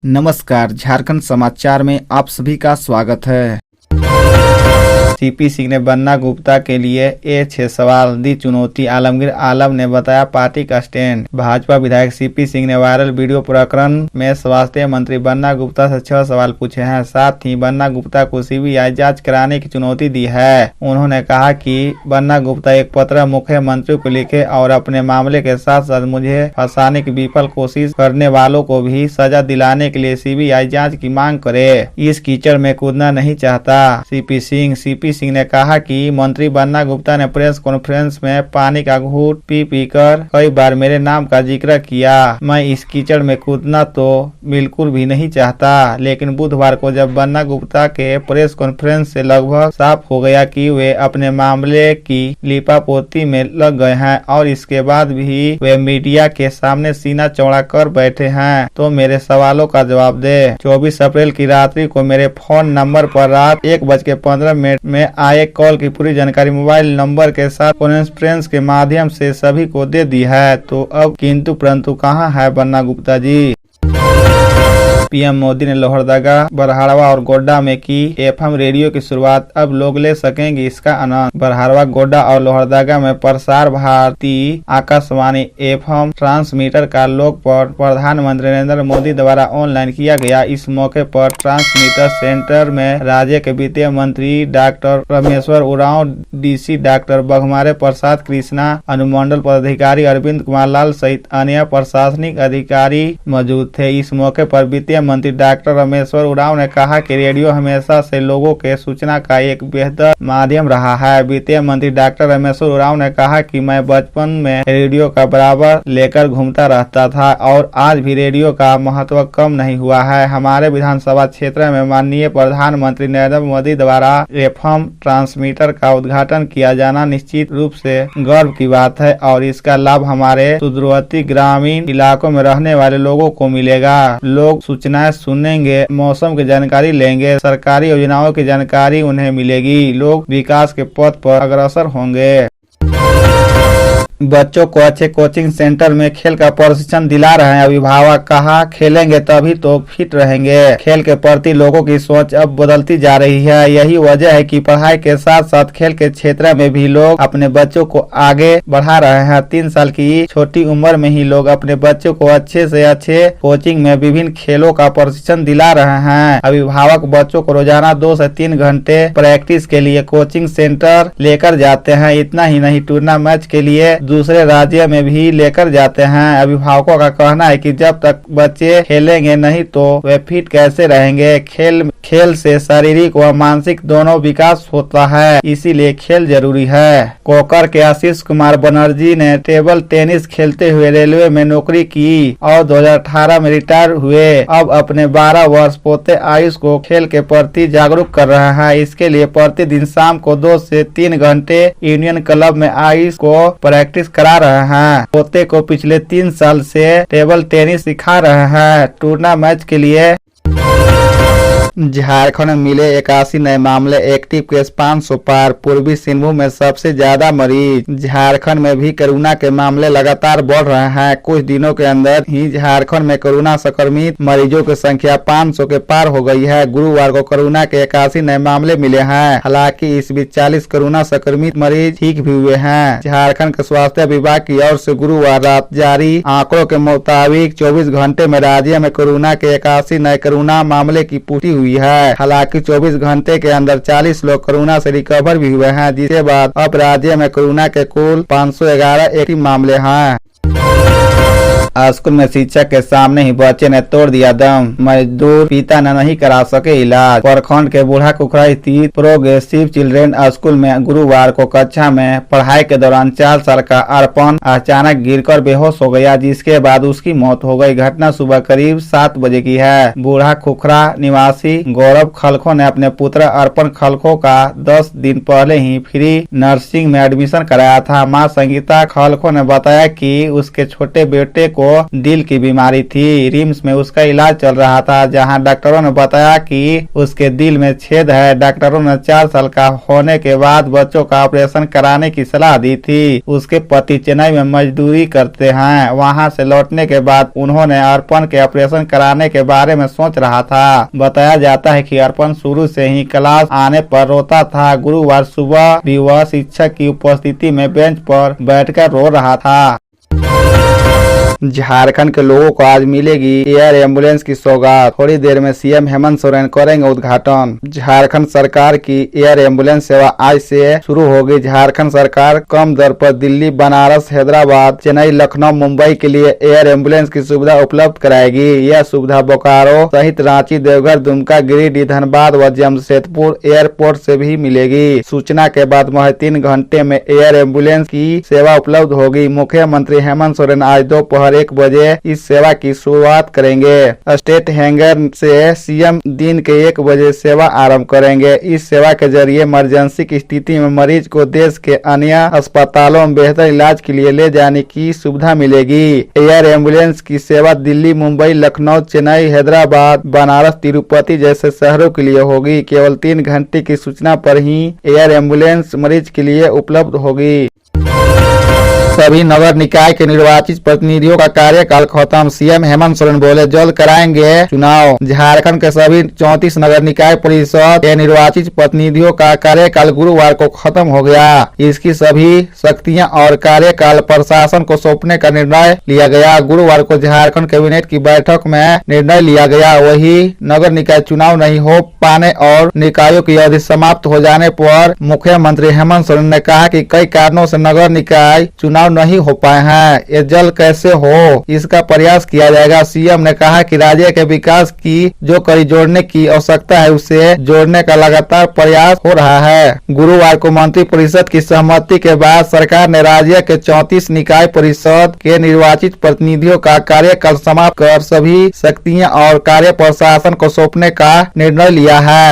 नमस्कार, झारखंड समाचार में आप सभी का स्वागत है। सीपी सिंह ने बन्ना गुप्ता के लिए ये 6 सवाल दी चुनौती। आलमगीर आलम ने बताया पार्टी का स्टैंड। भाजपा विधायक सीपी सिंह ने वायरल वीडियो प्रकरण में स्वास्थ्य मंत्री बन्ना गुप्ता से 6 सवाल पूछे हैं। साथ ही बन्ना गुप्ता को सीबीआई जांच कराने की चुनौती दी है। उन्होंने कहा कि बन्ना गुप्ता एक पत्र मुख्यमंत्री को लिखे और अपने मामले के साथ साथ मुझे फंसाने की विफल कोशिश करने वालों को भी सजा दिलाने के लिए सीबीआई जांच की मांग करे। इस कीचड़ में कूदना नहीं चाहता। सीपी सिंह ने कहा कि मंत्री बन्ना गुप्ता ने प्रेस कॉन्फ्रेंस में पानी का घूंट पी कर कई बार मेरे नाम का जिक्र किया। मैं इस कीचड़ में कूदना तो बिल्कुल भी नहीं चाहता, लेकिन बुधवार को जब बन्ना गुप्ता के प्रेस कॉन्फ्रेंस से लगभग साफ हो गया कि वे अपने मामले की लिपापोती में लग गए हैं और इसके बाद भी वे मीडिया के सामने सीना चौड़ा कर बैठे हैं, तो मेरे सवालों का जवाब दे। 24 अप्रैल की रात्रि को मेरे फोन नंबर पर रात 1:15 में आए कॉल की पूरी जानकारी मोबाइल नंबर के साथ कॉन्फ्रेंस के माध्यम से सभी को दे दी है। तो अब किंतु परंतु कहाँ है बन्ना गुप्ता जी? पीएम मोदी ने लोहरदगा, बरहाड़वा और गोड्डा में की एफएम रेडियो की शुरुआत। अब लोग ले सकेंगे इसका आनंद। बरहाड़वा, गोड्डा और लोहरदगा में प्रसार भारती आकाशवाणी एफएम ट्रांसमीटर का लोकार्पण प्रधानमंत्री नरेंद्र मोदी द्वारा ऑनलाइन किया गया। इस मौके पर ट्रांसमीटर सेंटर में राज्य के वित्त मंत्री doctor Rameshwar Oraon, DC doctor Baghmare Prasad Krishna, अनुमंडल पदाधिकारी अरविंद कुमार लाल सहित अन्य प्रशासनिक अधिकारी मौजूद थे। इस मौके पर वित्त मंत्री डॉक्टर रामेश्वर उरांव ने कहा कि रेडियो हमेशा से लोगों के सूचना का एक बेहतर माध्यम रहा है। वित्त मंत्री डॉक्टर रामेश्वर उरांव ने कहा कि मैं बचपन में रेडियो का बराबर लेकर घूमता रहता था और आज भी रेडियो का महत्व कम नहीं हुआ है। हमारे विधानसभा क्षेत्र में माननीय प्रधानमंत्री नरेंद्र मोदी द्वारा एफएम ट्रांसमीटर का उद्घाटन किया जाना निश्चित रूप से गर्व की बात है और इसका लाभ हमारे सुदूरवर्ती ग्रामीण इलाकों में रहने वाले लोगों को मिलेगा। लोग सूचनाएं सुनेंगे, मौसम की जानकारी लेंगे, सरकारी योजनाओं की जानकारी उन्हें मिलेगी। लोग विकास के पथ पर अग्रसर होंगे। बच्चों को अच्छे कोचिंग सेंटर में खेल का प्रशिक्षण दिला रहे हैं अभिभावक। कहा खेलेंगे तभी तो फिट रहेंगे। खेल के प्रति लोगों की सोच अब बदलती जा रही है। यही वजह है कि पढ़ाई के साथ साथ खेल के क्षेत्र में भी लोग अपने बच्चों को आगे बढ़ा रहे हैं। 3 साल की छोटी उम्र में ही लोग अपने बच्चों को अच्छे से अच्छे कोचिंग में विभिन्न खेलों का प्रशिक्षण दिला रहे हैं। अभिभावक बच्चों को रोजाना 2 से 3 घंटे प्रैक्टिस के लिए कोचिंग सेंटर लेकर जाते हैं। इतना ही नहीं, टूर्नामेंट मैच के लिए दूसरे राज्य में भी लेकर जाते हैं। अभिभावकों का कहना है कि जब तक बच्चे खेलेंगे नहीं तो वे फिट कैसे रहेंगे। खेल से शारीरिक व मानसिक दोनों विकास होता है, इसीलिए खेल जरूरी है। कोकर के आशीष कुमार बनर्जी ने टेबल टेनिस खेलते हुए रेलवे में नौकरी की और 2018 में रिटायर हुए। अब अपने 12 वर्ष पोते आयुष को खेल के प्रति जागरूक कर रहे हैं। इसके लिए प्रतिदिन शाम को 2 से 3 घंटे यूनियन क्लब में आयुष को प्रैक्टिस करा रहे हैं। पोते को पिछले 3 साल से टेबल टेनिस सिखा रहे हैं। टूर्नामेंट मैच के लिए झारखंड में मिले 81 नए मामले, एक्टिव केस 500 पार। पूर्वी सिंहभूम में सबसे ज्यादा मरीज। झारखंड में भी कोरोना के मामले लगातार बढ़ रहे हैं। कुछ दिनों के अंदर ही झारखंड में कोरोना संक्रमित मरीजों की संख्या 500 के पार हो गई है। गुरुवार को कोरोना के 81 नए मामले मिले हैं। हालांकि इस बीच 40 कोरोना संक्रमित मरीज ठीक भी हुए हैं। झारखंड के स्वास्थ्य विभाग की ओर से गुरुवार रात जारी आंकड़ों के मुताबिक 24 घंटे में राज्य में कोरोना के 81 नए कोरोना मामले की पुष्टि हुई है। हालांकि 24 घंटे के अंदर 40 लोग कोरोना से रिकवर भी हुए हैं, जिसके बाद अब राज्य में कोरोना के कुल 511 एक्टिव मामले हैं। स्कूल में शिक्षक के सामने ही बच्चे ने तोड़ दिया दम। मजदूर पिता ने नहीं करा सके इलाज। प्रखंड के बूढ़ा कुखरा स्थित प्रोग्रेसिव चिल्ड्रेन स्कूल में गुरुवार को कक्षा में पढ़ाई के दौरान 4 साल का अर्पण अचानक गिरकर बेहोश हो गया, जिसके बाद उसकी मौत हो गई। घटना सुबह करीब 7 बजे की है। बूढ़ा खुखरा निवासी गौरव खलखो ने अपने पुत्र अर्पण खलखो का 10 दिन पहले ही फ्री नर्सिंग में एडमिशन कराया था। मां संगीता खलखो ने बताया कि उसके छोटे बेटे को दिल की बीमारी थी। रिम्स में उसका इलाज चल रहा था, जहां डॉक्टरों ने बताया कि उसके दिल में छेद है। डॉक्टरों ने 4 साल का होने के बाद बच्चों का ऑपरेशन कराने की सलाह दी थी। उसके पति चेन्नई में मजदूरी करते हैं। वहां से लौटने के बाद उन्होंने अर्पण के ऑपरेशन कराने के बारे में सोच रहा था। बताया जाता है कि अर्पण शुरू से ही क्लास आने पर रोता था। गुरुवार सुबह भी वह शिक्षक की उपस्थिति में बेंच पर बैठकर रो रहा था। झारखंड के लोगों को आज मिलेगी एयर एम्बुलेंस की सौगात। थोड़ी देर में सीएम हेमंत सोरेन करेंगे उद्घाटन। झारखंड सरकार की एयर एम्बुलेंस सेवा आज से शुरू होगी। झारखंड सरकार कम दर पर दिल्ली, बनारस, हैदराबाद, चेन्नई, लखनऊ, मुंबई के लिए एयर एम्बुलेंस की सुविधा उपलब्ध कराएगी। यह सुविधा बोकारो सहित रांची, देवघर, दुमका, गिरिडीह, धनबाद व जमशेदपुर एयरपोर्ट से भी मिलेगी। सूचना के बाद महज 3 घंटे में एयर एम्बुलेंस की सेवा उपलब्ध होगी। मुख्यमंत्री हेमंत सोरेन आज दोपहर 1 बजे इस सेवा की शुरुआत करेंगे। स्टेट हैंगर से सीएम दिन के 1 बजे सेवा आरंभ करेंगे। इस सेवा के जरिए इमरजेंसी की स्थिति में मरीज को देश के अन्य अस्पतालों में बेहतर इलाज के लिए ले जाने की सुविधा मिलेगी। एयर एम्बुलेंस की सेवा दिल्ली, मुंबई, लखनऊ, चेन्नई, हैदराबाद, बनारस, तिरुपति जैसे शहरों के लिए होगी। केवल 3 घंटे की सूचना पर ही एयर एम्बुलेंस मरीज के लिए उपलब्ध होगी। सभी नगर निकाय के निर्वाचित प्रतिनिधियों का कार्यकाल खत्म। सीएम हेमंत सोरेन बोले, जल्द कराएंगे चुनाव। झारखंड के सभी 34 नगर निकाय परिषद के निर्वाचित प्रतिनिधियों का कार्यकाल गुरुवार को खत्म हो गया। इसकी सभी शक्तियां और कार्यकाल प्रशासन को सौंपने का निर्णय लिया गया। गुरुवार को झारखंड कैबिनेट की बैठक में निर्णय लिया गया। वही नगर निकाय चुनाव नहीं हो पाने और निकायों की अवधि समाप्त हो जाने पर मुख्यमंत्री हेमंत सोरेन ने कहा कि कई कारणों से नगर निकाय चुनाव नहीं हो पाए हैं। ये जल्द कैसे हो, इसका प्रयास किया जाएगा। सीएम ने कहा कि राज्य के विकास की जो कड़ी जोड़ने की आवश्यकता है, उसे जोड़ने का लगातार प्रयास हो रहा है। गुरुवार को मंत्रिपरिषद की सहमति के बाद सरकार ने राज्य के 34 निकाय परिषद के निर्वाचित प्रतिनिधियों का कार्यकाल समाप्त कर सभी शक्तियां और कार्य प्रशासन को सौंपने का निर्णय लिया है।